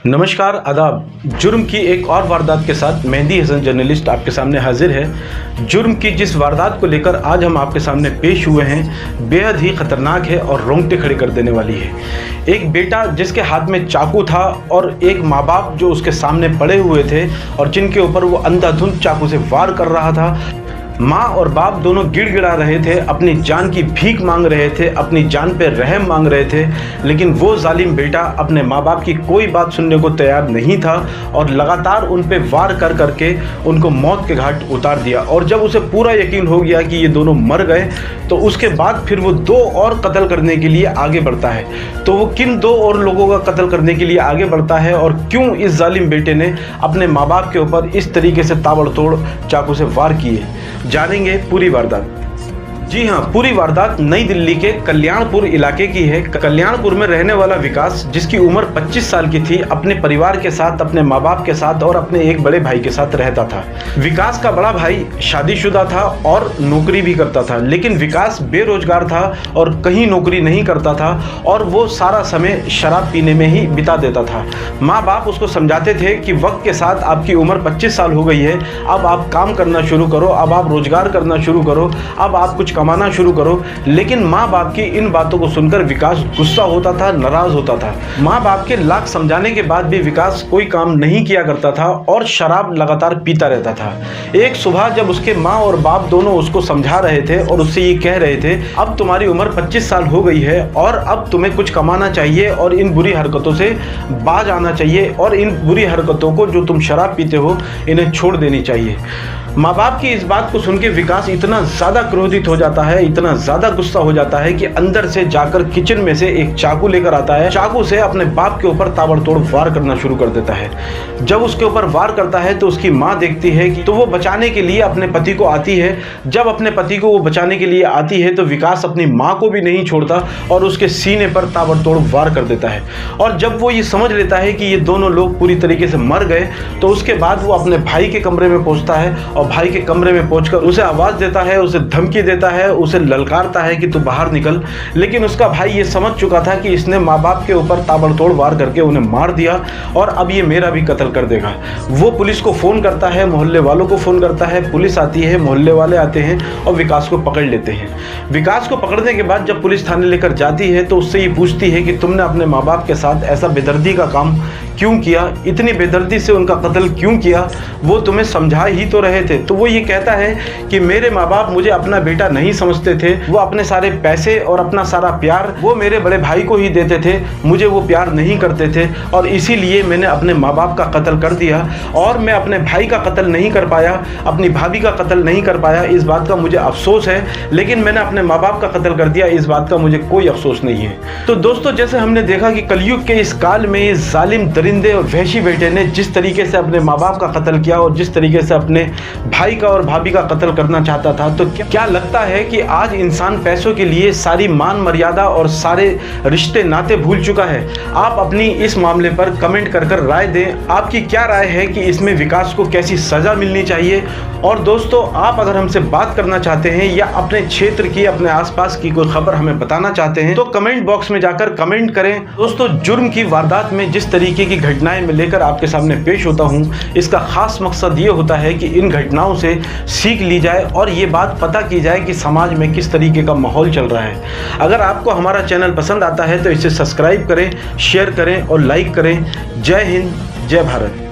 नमस्कार आदाब। जुर्म की एक और वारदात के साथ मेहंदी हसन जर्नलिस्ट आपके सामने हाजिर है। जुर्म की जिस वारदात को लेकर आज हम आपके सामने पेश हुए हैं बेहद ही ख़तरनाक है और रोंगटे खड़े कर देने वाली है। एक बेटा जिसके हाथ में चाकू था और एक माँ बाप जो उसके सामने पड़े हुए थे और जिनके ऊपर वो अंधाधुंध चाकू से वार कर रहा था। माँ और बाप दोनों गिड़गिड़ा रहे थे, अपनी जान की भीख मांग रहे थे, अपनी जान पे रहम मांग रहे थे, लेकिन वो जालिम बेटा अपने माँ बाप की कोई बात सुनने को तैयार नहीं था और लगातार उन पे वार कर करके उनको मौत के घाट उतार दिया। और जब उसे पूरा यकीन हो गया कि ये दोनों मर गए तो उसके बाद फिर वो दो और कत्ल करने के लिए आगे बढ़ता है। तो वो किन दो और लोगों का कत्ल करने के लिए आगे बढ़ता है और क्यों इस जालिम बेटे ने अपने माँ बाप के ऊपर इस तरीके से ताबड़तोड़ चाकू से वार किए, जानेंगे पूरी वारदात। जी हाँ, पूरी वारदात नई दिल्ली के कल्याणपुर इलाके की है। कल्याणपुर में रहने वाला विकास, जिसकी उम्र 25 साल की थी, अपने परिवार के साथ, अपने माँ बाप के साथ और अपने एक बड़े भाई के साथ रहता था। विकास का बड़ा भाई शादीशुदा था और नौकरी भी करता था, लेकिन विकास बेरोजगार था और कहीं नौकरी नहीं करता था और वो सारा समय शराब पीने में ही बिता देता था। माँ बाप उसको समझाते थे कि वक्त के साथ आपकी उम्र 25 साल हो गई है, अब आप काम करना शुरू करो, अब आप रोजगार करना शुरू करो, अब आप कुछ कमाना शुरू करो। लेकिन माँ बाप की इन बातों को सुनकर विकास गुस्सा होता था, नाराज होता था। माँ बाप के लाख समझाने के बाद भी विकास कोई काम नहीं किया करता था और शराब लगातार पीता रहता था। एक सुबह जब उसके माँ और बाप दोनों उसको समझा रहे थे और उससे ये कह रहे थे, अब तुम्हारी उम्र 25 साल हो गई है और अब तुम्हें कुछ कमाना चाहिए और इन बुरी हरकतों से बाज आना चाहिए और इन बुरी हरकतों को जो तुम शराब पीते हो इन्हें छोड़ देनी चाहिए। माँ बाप की इस बात को सुन के विकास इतना ज़्यादा क्रोधित हो जाता है, इतना ज़्यादा गुस्सा हो जाता है कि अंदर से जाकर किचन में से एक चाकू लेकर आता है। चाकू से अपने बाप के ऊपर ताबड़तोड़ वार करना शुरू कर देता है। जब उसके ऊपर वार करता है तो उसकी माँ देखती है कि तो वो बचाने के लिए अपने पति को आती है। जब अपने पति को वो बचाने के लिए आती है तो विकास अपनी माँ को भी नहीं छोड़ता और उसके सीने पर ताबड़तोड़ वार कर देता है। और जब वो ये समझ लेता है कि ये दोनों लोग पूरी तरीके से मर गए तो उसके बाद वो अपने भाई के कमरे में पहुँचता है और भाई के कमरे में पहुंचकर उसे आवाज देता है, उसे धमकी देता है, उसे ललकारता है कि तू बाहर निकल। लेकिन उसका भाई ये समझ चुका था कि इसने माँ बाप के ऊपर ताबड़तोड़ वार करके उन्हें मार दिया और अब ये मेरा भी कत्ल कर देगा। वो पुलिस को फोन करता है, मोहल्ले वालों को फोन करता है, पुलिस आती है, मोहल्ले वाले आते हैं और विकास को पकड़ लेते हैं। विकास को पकड़ने के बाद जब पुलिस थाने लेकर जाती है तो उससे ये पूछती है कि तुमने अपने माँ बाप के साथ ऐसा बेदर्दी का काम क्यों किया, इतनी बेदर्दी से उनका कत्ल क्यों किया, वो तुम्हें समझा ही तो रहे थे। तो वो ये कहता है कि मेरे माँ बाप मुझे अपना बेटा नहीं समझते थे, वो अपने सारे पैसे और अपना सारा प्यार वो मेरे बड़े भाई को ही देते थे, मुझे वो प्यार नहीं करते थे और इसीलिए मैंने अपने माँ बाप का कत्ल कर दिया और मैं अपने भाई का कत्ल नहीं कर पाया, अपनी भाभी का कत्ल नहीं कर पाया, इस बात का मुझे अफसोस है, लेकिन मैंने अपने माँ बाप का कत्ल कर दिया, इस बात का मुझे कोई अफसोस नहीं है। तो दोस्तों, जैसे हमने देखा कि कलयुग के इस काल में इस जालिम दरिंदे और वहशी बेटे ने जिस तरीके से अपने माँ बाप का कत्ल किया और जिस तरीके से अपने भाई का और भाभी का कत्ल करना चाहता था, तो क्या लगता है कि आज इंसान पैसों के लिए सारी मान मर्यादा और सारे रिश्ते नाते भूल चुका है? आप अपनी इस मामले पर कमेंट कर राय दें। आपकी क्या राय है कि इसमें विकास को कैसी सजा मिलनी चाहिए? और दोस्तों, आप अगर हमसे बात करना चाहते हैं या अपने क्षेत्र की, अपने आसपास की कोई खबर हमें बताना चाहते हैं तो कमेंट बॉक्स में जाकर कमेंट करें। दोस्तों, जुर्म की वारदात में जिस तरीके की घटनाएं मैं लेकर आपके सामने पेश होता हूं, इसका खास मकसद ये होता है कि इन घटनाओं से सीख ली जाए और ये बात पता की जाए कि समाज में किस तरीके का माहौल चल रहा है। अगर आपको हमारा चैनल पसंद आता है तो इसे सब्सक्राइब करें, शेयर करें और लाइक करें। जय हिंद, जय भारत।